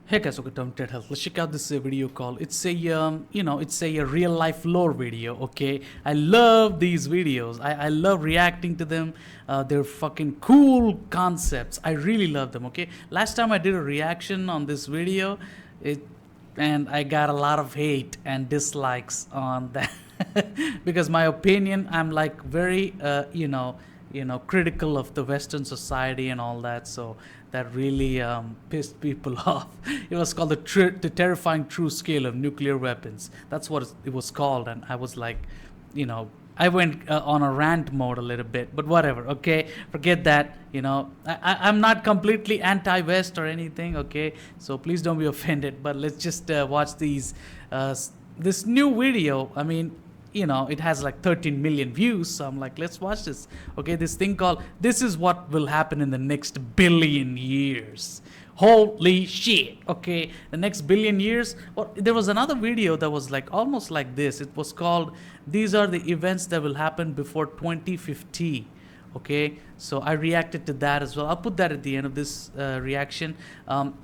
Hey guys, welcome to TED Health. Let's check out this video called it's a real life lore video. Okay, I love these videos. I love reacting to them. They're fucking cool concepts. I really love them. Okay, last time I did a reaction on this video, and I got a lot of hate and dislikes on that because my opinion, I'm like very critical of the Western society and all that. So that really pissed people off. It was called the terrifying true scale of nuclear weapons. That's what it was called, and I was like, I went on a rant mode a little bit, but whatever. Okay, forget that. I'm not completely anti-West or anything. Okay, so please don't be offended. But let's just watch this new video. I mean, it has like 13 million views, so I'm like, let's watch this. Okay, this thing called "This is what will happen in the next billion years." Holy shit. Okay, the next billion years. Well, there was another video that was like almost like this. It was called "These are the events that will happen before 2050." Okay, so I reacted to that as well. I'll put that at the end of this reaction.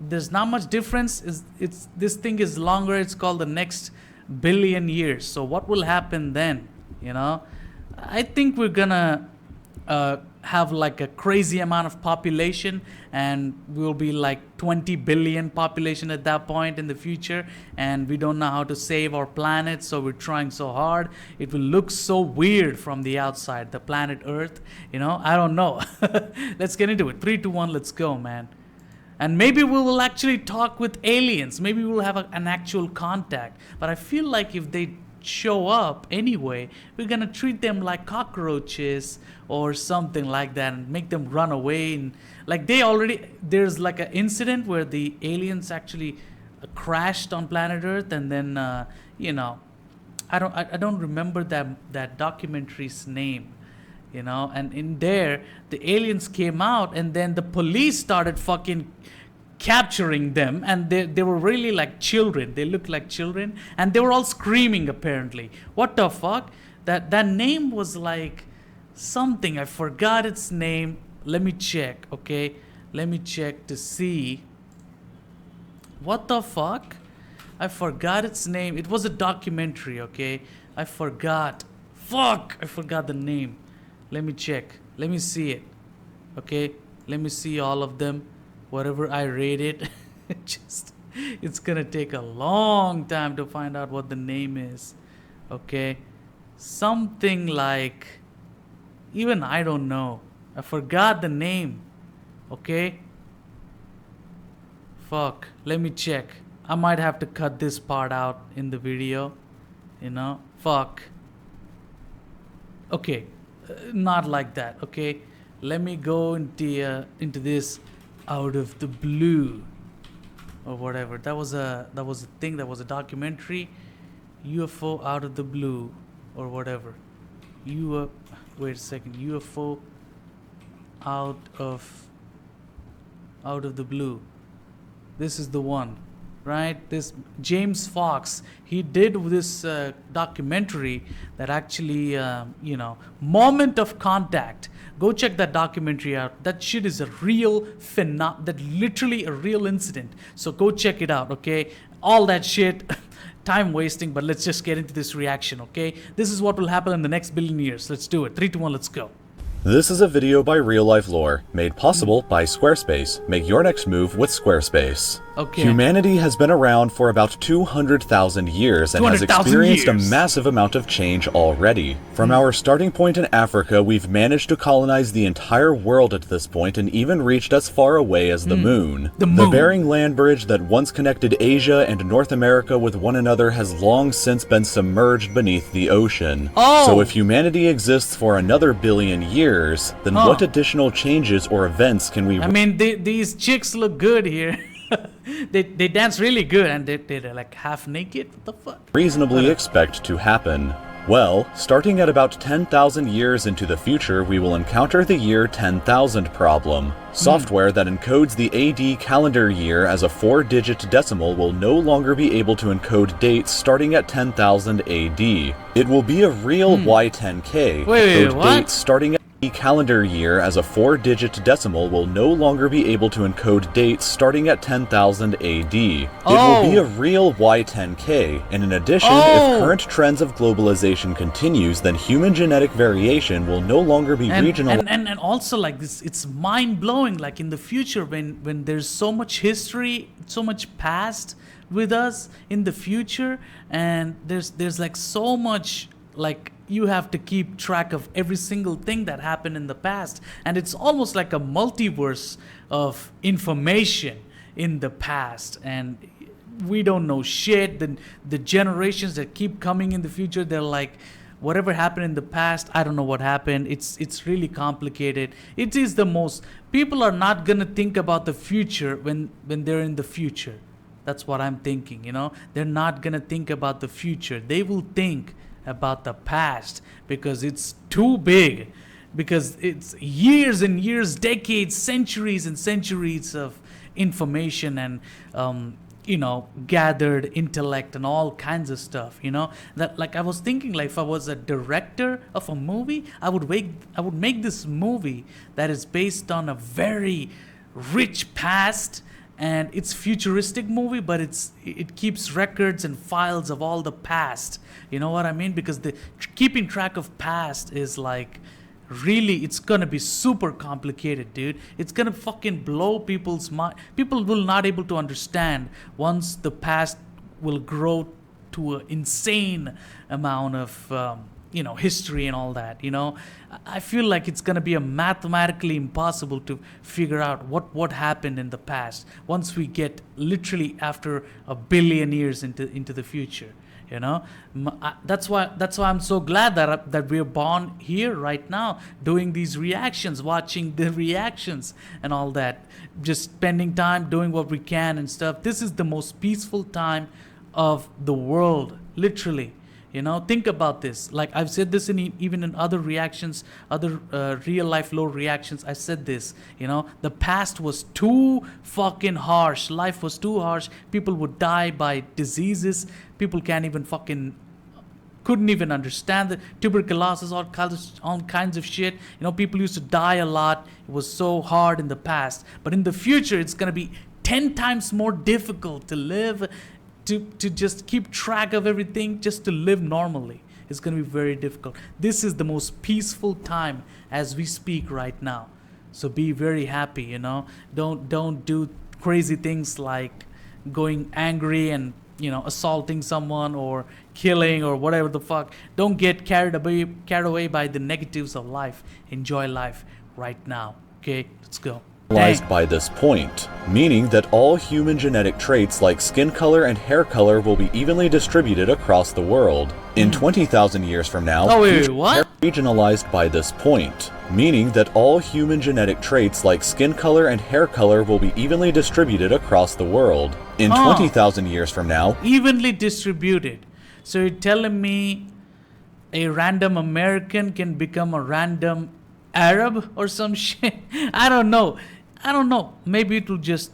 There's not much difference. This thing is longer. It's called the next billion years. So what will happen then? I think we're gonna have like a crazy amount of population, and we'll be like 20 billion population at that point in the future, and we don't know how to save our planet, so we're trying so hard. It will look so weird from the outside, the planet Earth. I don't know. Let's get into it. 3 2 1, let's go, man. And maybe we will actually talk with aliens. Maybe we'll have an actual contact. But I feel like if they show up anyway, we're going to treat them like cockroaches or something like that and make them run away. And like there's like an incident where the aliens actually crashed on planet Earth, and then, I don't remember that documentary's name. And in there, the aliens came out, and then the police started fucking capturing them, and they were really like children. They looked like children, and they were all screaming apparently. What the fuck? That name was like something. I forgot its name. Let me check, okay? Let me check to see. What the fuck? I forgot its name. It was a documentary, okay? I forgot. Fuck! I forgot the name. Let me check. Let me see it. Okay? Let me see all of them. Whatever I rated. It's gonna take a long time to find out what the name is. Okay? Something like... Even I don't know. I forgot the name. Okay? Fuck. Let me check. I might have to cut this part out in the video. Fuck. Okay. Not like that. Okay, let me go into this out of the blue or whatever. That was a thing. That was a documentary. UFO out of the blue or whatever. Wait a second. UFO out of the blue. This is the one, right? This James Fox, he did this documentary that actually, Moment of Contact. Go check that documentary out. That shit is a real that literally a real incident. So go check it out, okay? All that shit, time wasting, but let's just get into this reaction, okay? This is what will happen in the next billion years. Let's do it. 3 2 1, let's go. This is a video by Reallifelore, made possible by Squarespace. Make your next move with Squarespace. Okay. Humanity has been around for about 200,000 years and has experienced a massive amount of change already. From our starting point in Africa, we've managed to colonize the entire world at this point and even reached as far away as the moon. The Bering Land Bridge that once connected Asia and North America with one another has long since been submerged beneath the ocean. So if humanity exists for another billion years, then what additional changes or events can we... I mean, these chicks look good here. they dance really good, and they're like half naked. What the fuck? Reasonably expect to happen. Well, starting at about 10,000 years into the future, we will encounter the year 10,000 problem. Software that encodes the AD calendar year as a 4-digit decimal will no longer be able to encode dates starting at 10,000 AD. It will be a real Y10K, Wait, dates starting at... calendar year as a 4-digit decimal will no longer be able to encode dates starting at 10,000 AD. It will be a real Y10K, and in addition, if current trends of globalization continues, then human genetic variation will no longer be regional. And also like this, it's mind-blowing, like in the future when there's so much history, so much past with us in the future, and there's like so much, like you have to keep track of every single thing that happened in the past, and it's almost like a multiverse of information in the past, and we don't know shit. The generations that keep coming in the future, they're like, whatever happened in the past, I don't know what happened. It's really complicated. It is the most, people are not gonna think about the future when they're in the future. That's what I'm thinking, you know. They're not gonna think about the future. They will think about the past because it's too big, because it's years and years, decades, centuries and centuries of information and you know, gathered intellect and all kinds of stuff, you know. That, like, I was thinking, like, if I was a director of a movie, I would make this movie that is based on a very rich past, and it's futuristic movie, but it keeps records and files of all the past. You know what I mean? Because the keeping track of past is like, really, it's gonna be super complicated, dude. It's gonna fucking blow people's mind. People will not able to understand once the past will grow to an insane amount of you know, history and all that, you know. I feel like it's gonna be a mathematically impossible to figure out what happened in the past once we get literally after a billion years into the future, you know. That's why I'm so glad that we're born here right now, doing these reactions, watching the reactions and all that, just spending time doing what we can and stuff. This is the most peaceful time of the world, literally. You know, think about this. Like, I've said this even in other reactions, other Reallifelore reactions. I said this, you know, the past was too fucking harsh. Life was too harsh. People would die by diseases. People couldn't even understand the tuberculosis, all kinds of shit. You know, people used to die a lot. It was so hard in the past. But in the future, it's going to be 10 times more difficult to live, to just keep track of everything, just to live normally. It's going to be very difficult. This is the most peaceful time as we speak right now. So be very happy, you know. Don't do crazy things like going angry and, you know, assaulting someone or killing or whatever the fuck. Don't get carried away by the negatives of life. Enjoy life right now. Okay, let's go. By this point, meaning that all human genetic traits like skin color and hair color will be evenly distributed across the world. In 20,000 years from now, regionalized by this point, meaning that all human genetic traits like skin color and hair color will be evenly distributed across the world. In 20,000 years from now, evenly distributed. So you're telling me a random American can become a random Arab or some shit? I don't know. Maybe it will just...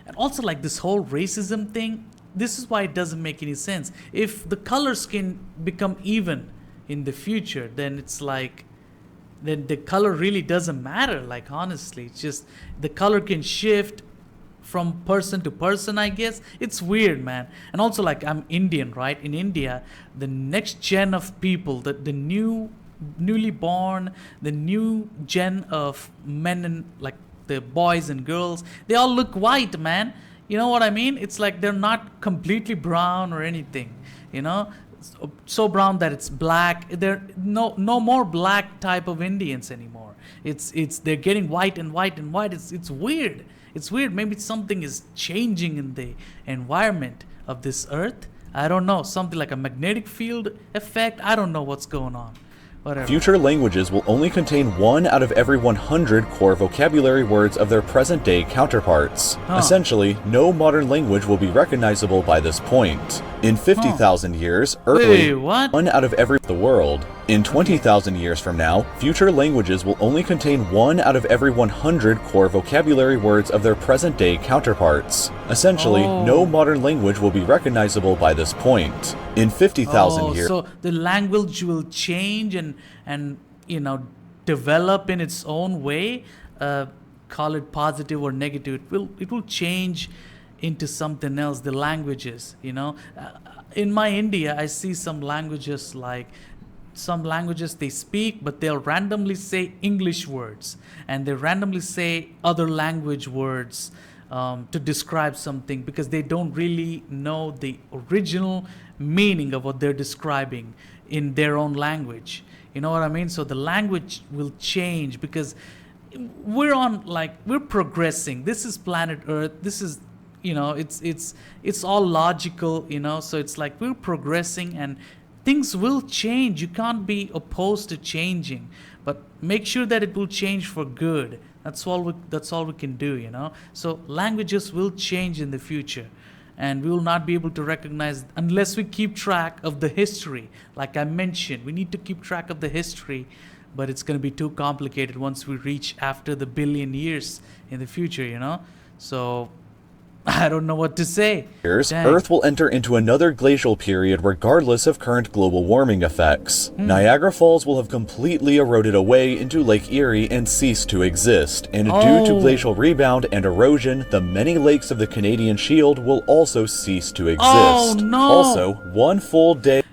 And also, like, this whole racism thing, this is why it doesn't make any sense. If the colors can become even in the future, then it's like, then the color really doesn't matter. Like, honestly, it's just the color can shift from person to person, I guess. It's weird, man. And also, like, I'm Indian, right? In India, the next gen of people, the newly born, the new gen of men, and like the boys and girls, they all look white, man. You know what I mean? It's like they're not completely brown or anything, you know, so brown that it's black. They're no more black type of Indians anymore. They're getting white and white and white. It's weird. It's weird. Maybe something is changing in the environment of this earth. I don't know. Something like a magnetic field effect. I don't know what's going on. Whatever. Future languages will only contain 1 out of every 100 core vocabulary words of their present-day counterparts. Essentially, no modern language will be recognizable by this point. In 50,000 years, earthly, 1 out of every the world. In 20,000 years from now, future languages will only contain 1 out of every 100 core vocabulary words of their present-day counterparts. Essentially, no modern language will be recognizable by this point. In 50,000 years... So the language will change and you know, develop in its own way, call it positive or negative, it will change into something else. The languages, in my India, I see some languages they speak, but they'll randomly say English words, and they randomly say other language words to describe something, because they don't really know the original meaning of what they're describing in their own language. You know what I mean? So the language will change, because we're progressing. This is planet Earth. This is, it's all logical, so it's like we're progressing, and things will change. You can't be opposed to changing, but make sure that it will change for good. That's all we can do, So languages will change in the future, and we will not be able to recognize unless we keep track of the history. Like I mentioned, we need to keep track of the history, but it's going to be too complicated once we reach after the billion years in the future, So I don't know what to say. Earth will enter into another glacial period regardless of current global warming effects. Niagara Falls will have completely eroded away into Lake Erie and cease to exist, and due to glacial rebound and erosion, the many lakes of the Canadian Shield will also cease to exist. Oh no! Also, one full day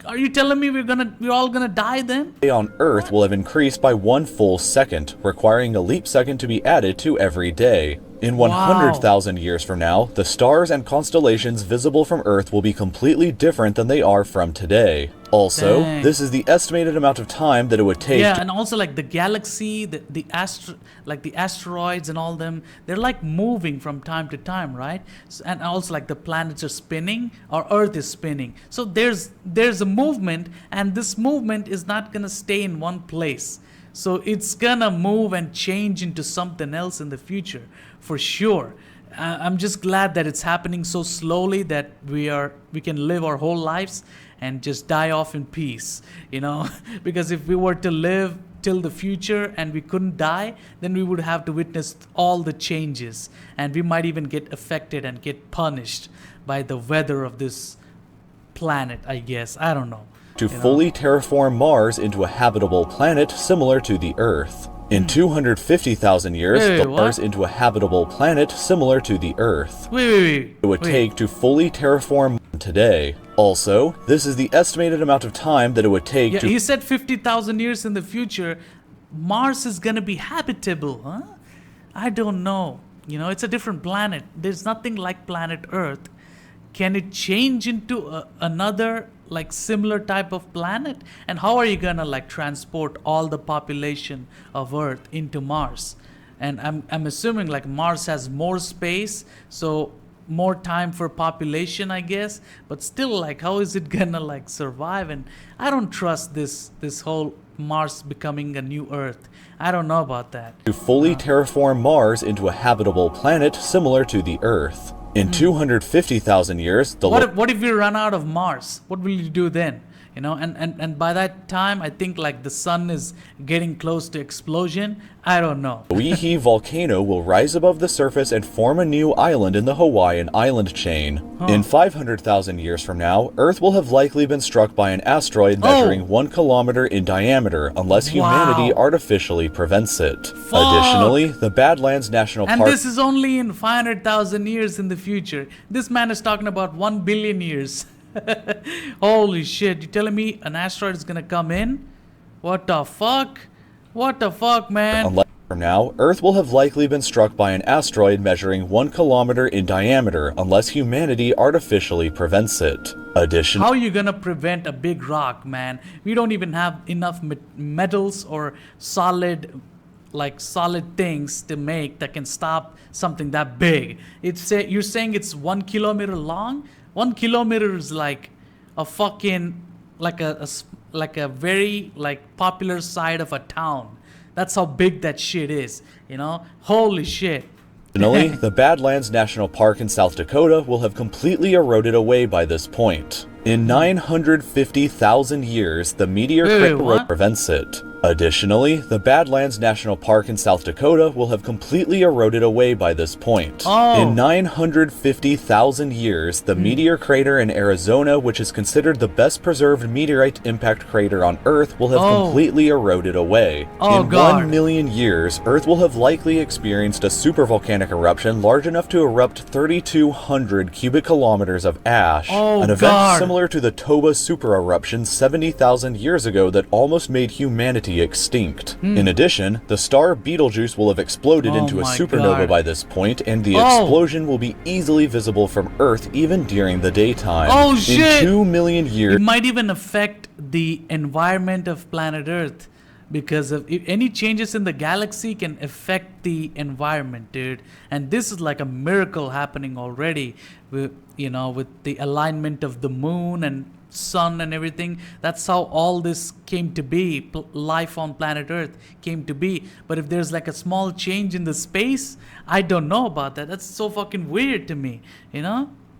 Are you telling me we're all gonna die then? on Earth will have increased by 1 full second, requiring a leap second to be added to every day. In 100,000 years from now, the stars and constellations visible from Earth will be completely different than they are from today. Also, this is the estimated amount of time that it would take. Yeah, and also like the galaxy, the asteroids and all them, they're like moving from time to time, right? And also like the planets are spinning, or Earth is spinning. So there's a movement, and this movement is not gonna stay in one place. So it's gonna move and change into something else in the future, for sure. I'm just glad that it's happening so slowly that we can live our whole lives and just die off in peace, because if we were to live till the future and we couldn't die, then we would have to witness all the changes, and we might even get affected and get punished by the weather of this planet, I guess. I don't know. To fully terraform Mars into a habitable planet similar to the Earth. In 250,000 years, Mars into a habitable planet similar to the Earth. It would take to fully terraform today. Also, this is the estimated amount of time that it would take to... He said 50,000 years in the future, Mars is gonna be habitable, huh? I don't know. It's a different planet. There's nothing like planet Earth. Can it change into another similar type of planet? And how are you gonna transport all the population of Earth into Mars? And I'm assuming Mars has more space, so more time for population, I guess. But still, how is it gonna survive? And I don't trust this whole Mars becoming a new Earth. I don't know about that. To fully terraform Mars into a habitable planet similar to the Earth. In 250,000 years, what if we run out of Mars? What will you do then? And by that time, I think the sun is getting close to explosion. I don't know. The Weehee volcano will rise above the surface and form a new island in the Hawaiian island chain. In 500,000 years from now, Earth will have likely been struck by an asteroid measuring 1 kilometer in diameter, unless humanity artificially prevents it. Additionally, the Badlands National Park... And this is only in 500,000 years in the future. This man is talking about 1 billion years. Holy shit, you telling me an asteroid is gonna come in? What the fuck? What the fuck, man? From now, Earth will have likely been struck by an asteroid measuring 1 kilometer in diameter, unless humanity artificially prevents it. Additionally, how are you gonna prevent a big rock, man? We don't even have enough metals or solid things to make that can stop something that big. You're saying it's 1 kilometer long? 1 kilometer is like a fucking a very popular side of a town. That's how big that shit is, Holy shit. Additionally, the Badlands National Park in South Dakota will have completely eroded away by this point. In 950,000 years, the meteor crater prevents it. Additionally, the Badlands National Park in South Dakota will have completely eroded away by this point. In 950,000 years, the meteor crater in Arizona, which is considered the best preserved meteorite impact crater on Earth, will have completely eroded away. In 1 million years, Earth will have likely experienced a supervolcanic eruption large enough to erupt 3,200 cubic kilometers of ash, an event similar to the Toba supereruption 70,000 years ago that almost made humanity extinct. In addition, the star Betelgeuse will have exploded into a supernova by this point, and the explosion will be easily visible from Earth even during the daytime. In 2 million years, it might even affect the environment of planet Earth, because of any changes in the galaxy can affect the environment, dude. And this is like a miracle happening already, with the alignment of the moon and sun and everything. That's how all this came to be. Life on planet Earth came to be. But if there's like a small change in the space, I don't know about that. That's so fucking weird to me,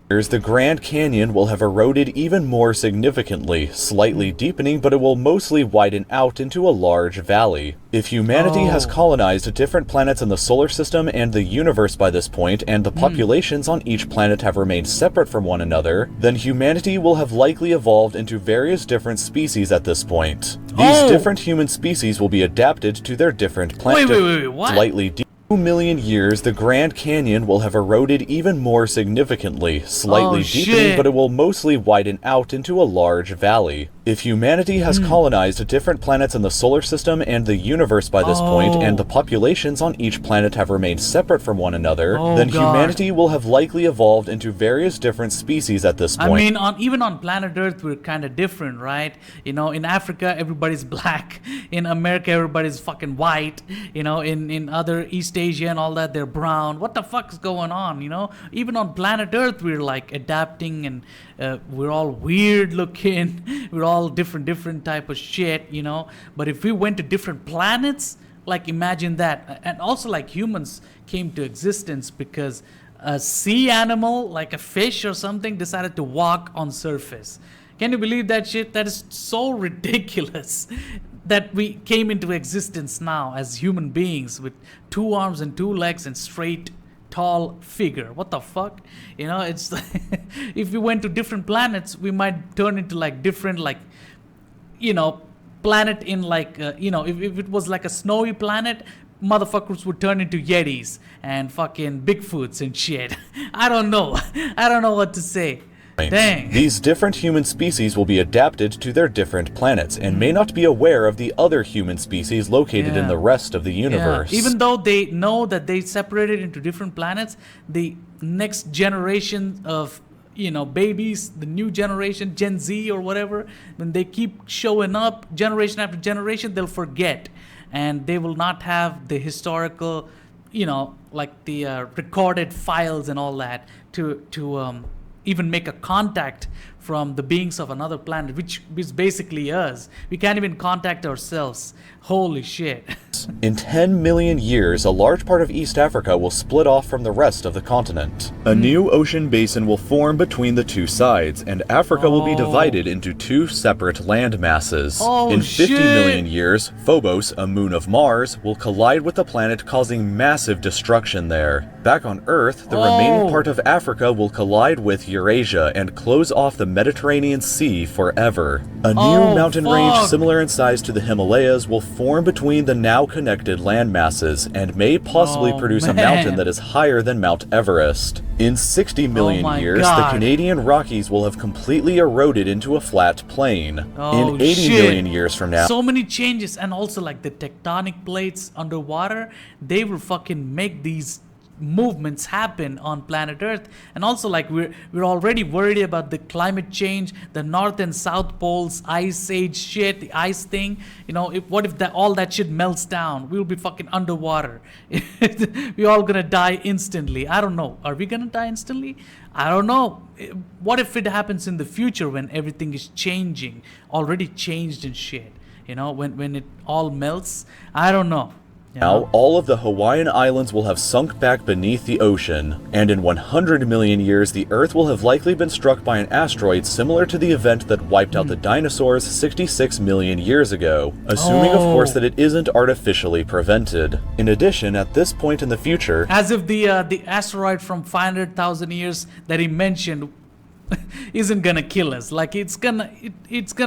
the Grand Canyon will have eroded even more significantly, slightly deepening, but it will mostly widen out into a large valley. If humanity has colonized different planets in the solar system and the universe by this point, and the populations on each planet have remained separate from one another, then humanity will have likely evolved into various different species at this point. These different human species will be adapted to their different planets. What? Slightly 2 million years, the Grand Canyon will have eroded even more significantly, slightly deepening, but it will mostly widen out into a large valley. If humanity has colonized different planets in the solar system and the universe by this point, and the populations on each planet have remained separate from one another, then humanity will have likely evolved into various different species at this point. I mean, even on planet Earth, we're kind of different, right? In Africa, everybody's black. In America, everybody's fucking white. In other East Asia and all that, they're brown. What the fuck is going on, Even on planet Earth, we're like adapting, and we're all weird looking. We're all different type of shit, But if we went to different planets, like imagine that. And also like humans came to existence because a sea animal, like a fish or something, decided to walk on surface. Can you believe that shit? That is so ridiculous. That we came into existence now as human beings with 2 arms and 2 legs and straight, tall figure. What the fuck? It's like if we went to different planets, we might turn into like different, like, planet in like, if it was like a snowy planet, motherfuckers would turn into Yetis and fucking Bigfoots and shit. I don't know. I don't know what to say. Dang. These different human species will be adapted to their different planets and may not be aware of the other human species located in the rest of the universe. Even though they know that they separated into different planets, the next generation of babies, the new generation, Gen Z or whatever, when they keep showing up generation after generation, they'll forget, and they will not have the historical, like the recorded files and all that to even make a contact from the beings of another planet, which is basically us. We can't even contact ourselves. Holy shit. In 10 million years, a large part of East Africa will split off from the rest of the continent. A new ocean basin will form between the two sides, and Africa will be divided into 2 separate land masses. In 50 million years, Phobos, a moon of Mars, will collide with the planet, causing massive destruction there. Back on Earth, the remaining part of Africa will collide with Eurasia and close off the Mediterranean Sea forever. A new mountain range similar in size to the Himalayas will form between the now connected land masses and may possibly produce a mountain that is higher than Mount Everest. In 60 million years, the Canadian Rockies will have completely eroded into a flat plain. In 80 million years from now, so many changes, and also like the tectonic plates underwater, they will fucking make these movements happen on planet Earth. And also like we're already worried about the climate change, the North and South poles, ice age shit, the ice thing. What if all that shit melts down? We'll be fucking underwater. We're all gonna die instantly. I don't know. Are we gonna die instantly? I don't know. What if it happens in the future when everything is changing, already changed and shit? When it all melts? I don't know. Now, all of the Hawaiian Islands will have sunk back beneath the ocean, and in 100 million years, the Earth will have likely been struck by an asteroid similar to the event that wiped out the dinosaurs 66 million years ago, assuming, of course, that it isn't artificially prevented. In addition, at this point in the future, as if the asteroid from 500,000 years that he mentioned isn't gonna kill us. Like it's gonna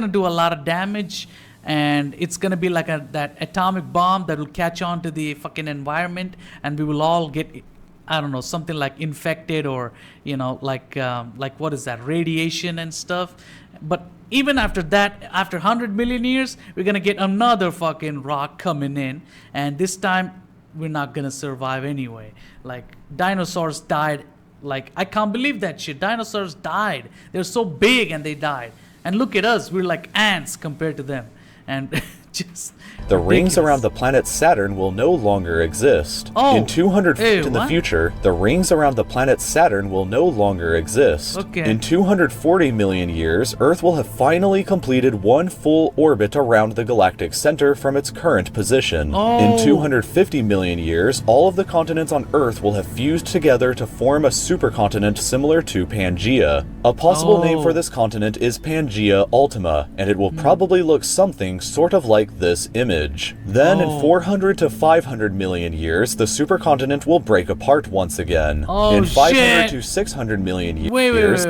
do a lot of damage. And it's gonna be like that atomic bomb that will catch on to the fucking environment, and we will all get, I don't know, something like infected, or like what is that, radiation and stuff. But even after that, after 100 million years, we're gonna get another fucking rock coming in, and this time we're not gonna survive anyway. Like dinosaurs died. Like I can't believe that shit. Dinosaurs died. They're so big and they died. And look at us, we're like ants compared to them. And just the rings around the planet Saturn will no longer exist. In 200 feet in the future, the rings around the planet Saturn will no longer exist. In 240 million years, Earth will have finally completed one full orbit around the galactic center from its current position. In 250 million years, all of the continents on Earth will have fused together to form a supercontinent similar to Pangaea. A possible name for this continent is Pangaea Ultima, and it will probably look something sort of like this image. Then in 400 to 500 million years, the supercontinent will break apart once again. In 500 to 600 million years,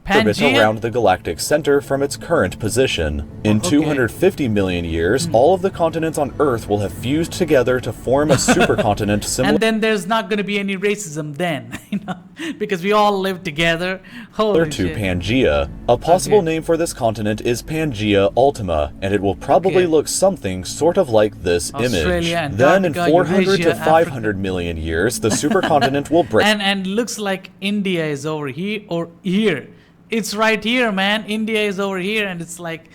orbit around the galactic center from its current position. In 250 million years, all of the continents on Earth will have fused together to form a supercontinent similar. And then there's not going to be any racism then, because we all live together. Holy to Pangaea. A possible name for this continent is Pangaea Ultima, and it will probably look something sort of like this image. Then in 400 to 500 million years, the supercontinent will break. And looks like India is over here or here. It's right here, man. India is over here, and it's like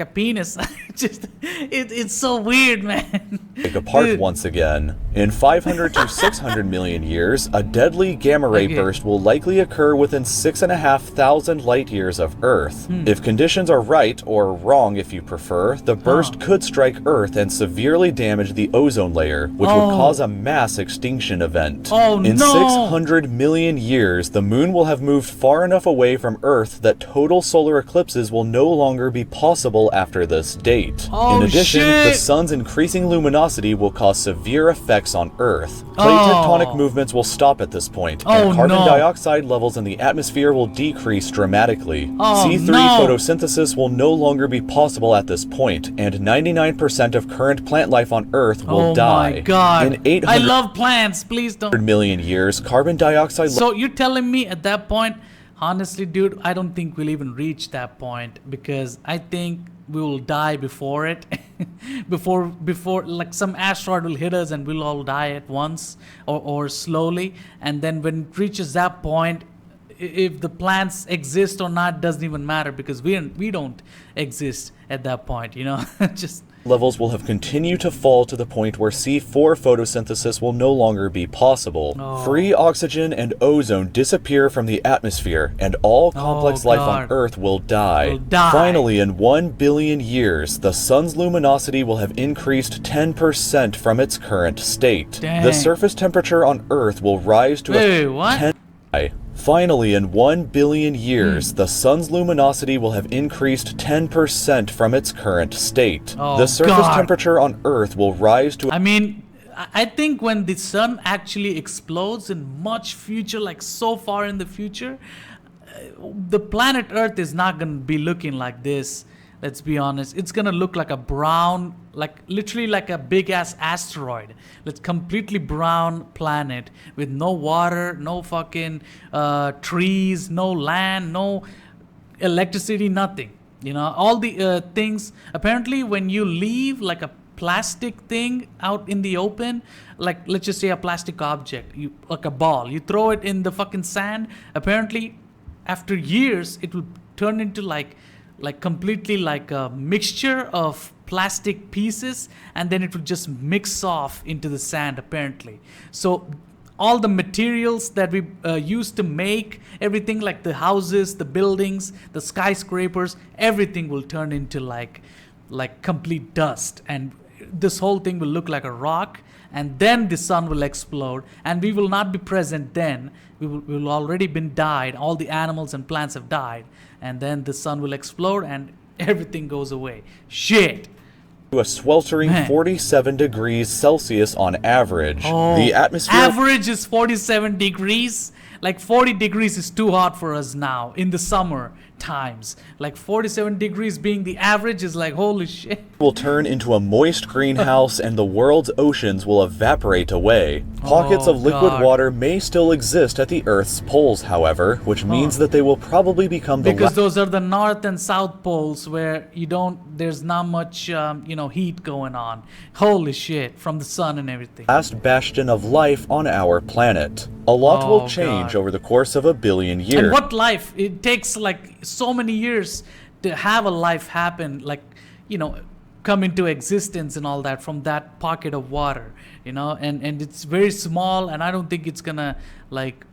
a penis. It's so weird, man. Break apart once again. In 500 to 600 million years, a deadly gamma ray burst will likely occur within 6,500 light years of Earth. If conditions are right, or wrong if you prefer, the burst could strike Earth and severely damage the ozone layer, which would cause a mass extinction event. In 600 million years, the moon will have moved far enough away from Earth that total solar eclipses will no longer be possible after this date. In addition, the sun's increasing luminosity will cause severe effects on Earth. Plate tectonic movements will stop at this point, and carbon dioxide levels in the atmosphere will decrease dramatically. C3 photosynthesis will no longer be possible at this point, and 99% of current plant life on Earth will die. Oh my god. In 800 I love plants, please don't. million years, carbon dioxide. So you're telling me at that point, honestly, dude, I don't think we'll even reach that point, because I think we will die before it. before like some asteroid will hit us and we'll all die at once, or slowly. And then when it reaches that point, if the plants exist or not doesn't even matter, because we don't exist at that point, just levels will have continued to fall to the point where C4 photosynthesis will no longer be possible. Free oxygen and ozone disappear from the atmosphere, and all complex life on Earth will die. Finally, in 1 billion years, the sun's luminosity will have increased 10% from its current state. The surface temperature on Earth will rise to a 10. Finally, in 1 billion years, the sun's luminosity will have increased 10% from its current state. The surface temperature on Earth will rise to... I think when the sun actually explodes in much future, like so far in the future, the planet Earth is not going to be looking like this. Let's be honest. It's going to look like a brown, like literally like a big ass asteroid. It's completely brown planet with no water, no fucking trees, no land, no electricity, nothing. All the things. Apparently, when you leave like a plastic thing out in the open, like let's just say a plastic object, like a ball, you throw it in the fucking sand. Apparently, after years, it will turn into like completely like a mixture of plastic pieces, and then it will just mix off into the sand, apparently. So all the materials that we used to make everything, like the houses, the buildings, the skyscrapers, everything will turn into like complete dust, and this whole thing will look like a rock, and then the sun will explode, and we will not be present then. We will already been died. All the animals and plants have died, and then the sun will explode and everything goes away. Shit. To a sweltering Man. 47 degrees Celsius on average. Oh, The atmosphere average is 47 degrees. Like 40 degrees is too hot for us now in the summer times. Like 47 degrees being the average is like, holy shit. will turn into a moist greenhouse and the world's oceans will evaporate away. Pockets of liquid God. water may still exist at the Earth's poles, however, which means that they will probably become the Because those are the north and south poles where there's not much, heat going on. Holy shit, from the sun and everything. last bastion of life on our planet. A lot will change God. over the course of a billion years. And what life? It takes like so many years to have a life happen, like, come into existence and all that from that pocket of water, and it's very small, and I don't think it's gonna like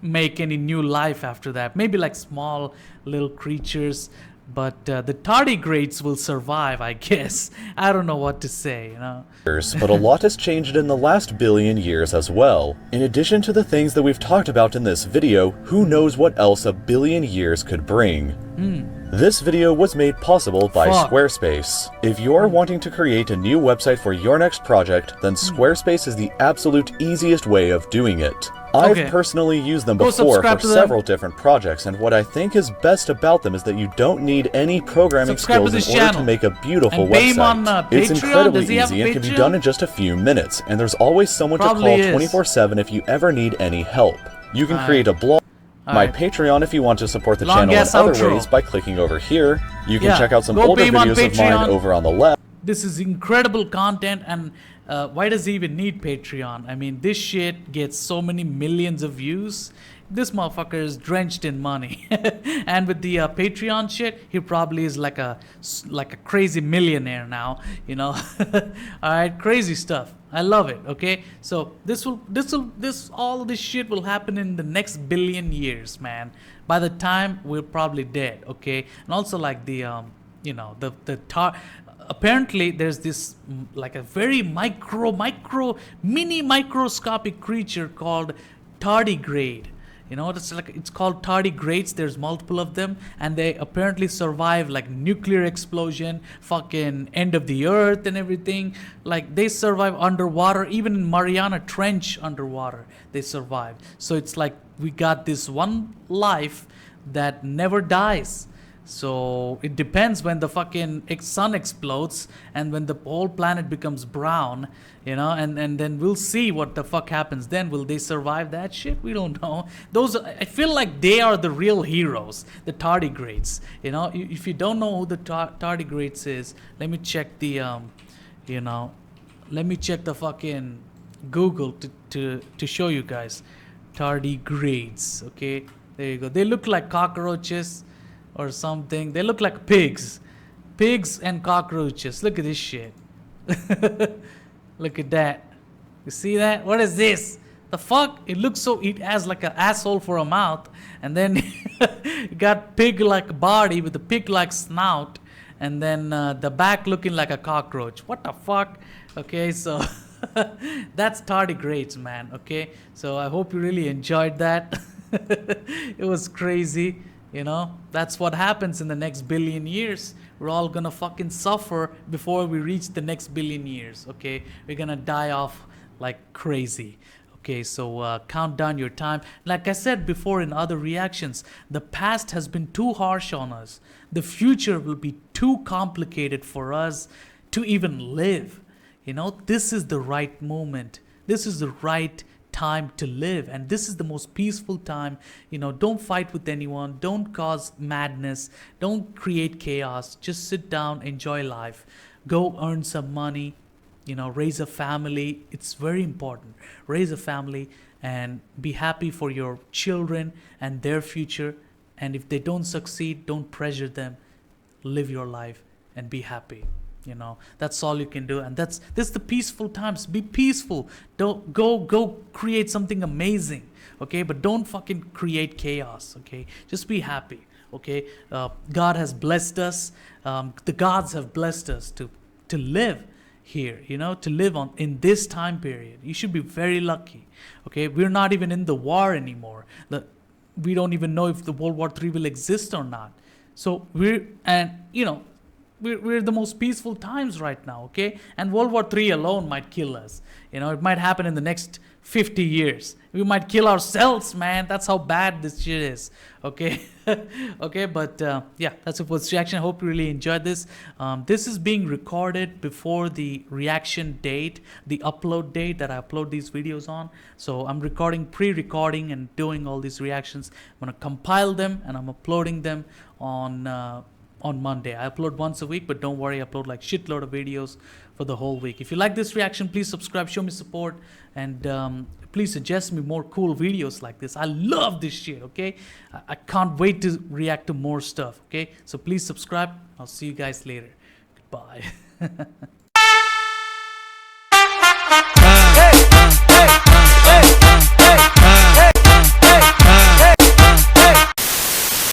make any new life after that. Maybe like small little creatures, but the tardigrades will survive, I guess. I don't know what to say, But a lot has changed in the last billion years as well. In addition to the things that we've talked about in this video, who knows what else a billion years could bring. This video was made possible by Squarespace. If you're wanting to create a new website for your next project, then Squarespace is the absolute easiest way of doing it. I've personally used them before for several different projects, and what I think is best about them is that you don't need any programming skills in order to make a beautiful website. It's incredibly easy and can be done in just a few minutes, and there's always someone to call 24/7 if you ever need any help. You can create a blog, my Patreon if you want to support the channel in other ways by clicking over here. You can check out some older videos of mine over on the left. This is incredible content, and why does he even need Patreon? I mean, this shit gets so many millions of views. This motherfucker is drenched in money. And with the Patreon shit, he probably is like a crazy millionaire now, Alright, crazy stuff. I love it, okay? So all of this shit will happen in the next billion years, man. By the time we're probably dead, okay? And also like apparently there's this like a very mini microscopic creature called tardigrade. It's called tardigrades. There's multiple of them, and they apparently survive like nuclear explosion, fucking end of the earth and everything. Like they survive underwater, even in Mariana Trench underwater, they survive. So it's like we got this one life that never dies. So it depends when the fucking sun explodes and when the whole planet becomes brown, and then we'll see what the fuck happens then. Will they survive that shit? We don't know. I feel like they are the real heroes, the tardigrades. If you don't know who the tardigrades is, let me check the fucking Google to show you guys. Tardigrades, okay? There you go. They look like cockroaches or something. They look like pigs and cockroaches. Look at this shit. Look at that. You see that? What is this? The fuck? It has like an asshole for a mouth, and then it got pig-like body with a pig-like snout, and then the back looking like a cockroach. What the fuck? Okay, so that's tardigrades, man. Okay, so I hope you really enjoyed that. It was crazy. That's what happens in the next billion years. We're all gonna fucking suffer before we reach the next billion years, okay? We're gonna die off like crazy. Okay, so count down your time. Like I said before in other reactions, the past has been too harsh on us. The future will be too complicated for us to even live. This is the right moment. This is the right time to live, and this is the most peaceful time. Don't fight with anyone, don't cause madness, don't create chaos. Just sit down, enjoy life, go earn some money, raise a family. It's very important. Raise a family and be happy for your children and their future. And if they don't succeed, don't pressure them. Live your life and be happy. That's all you can do, and this the peaceful times. Be peaceful. Don't go create something amazing, okay? But don't fucking create chaos, okay? Just be happy, okay? God has blessed us. The gods have blessed us to live, here, you know, to live on in this time period. You should be very lucky. Okay, we're not even in the war anymore. We don't even know if the World War III will exist or not. So we're the most peaceful times right now, okay? And World War III alone might kill us. You know, it might happen in the next 50 years. We might kill ourselves, man. That's how bad this shit is, okay? Okay, but yeah, that's it for this reaction. I hope you really enjoyed this. This is being recorded before the reaction date, the upload date that I upload these videos on. So I'm pre-recording and doing all these reactions. I'm gonna compile them and I'm uploading them on Monday. I upload once a week, but don't worry, I upload like shitload of videos for the whole week. If you like this reaction, please subscribe, show me support, and please suggest me more cool videos like this. I love this shit, okay? I can't wait to react to more stuff, okay? So please subscribe. I'll see you guys later. Goodbye.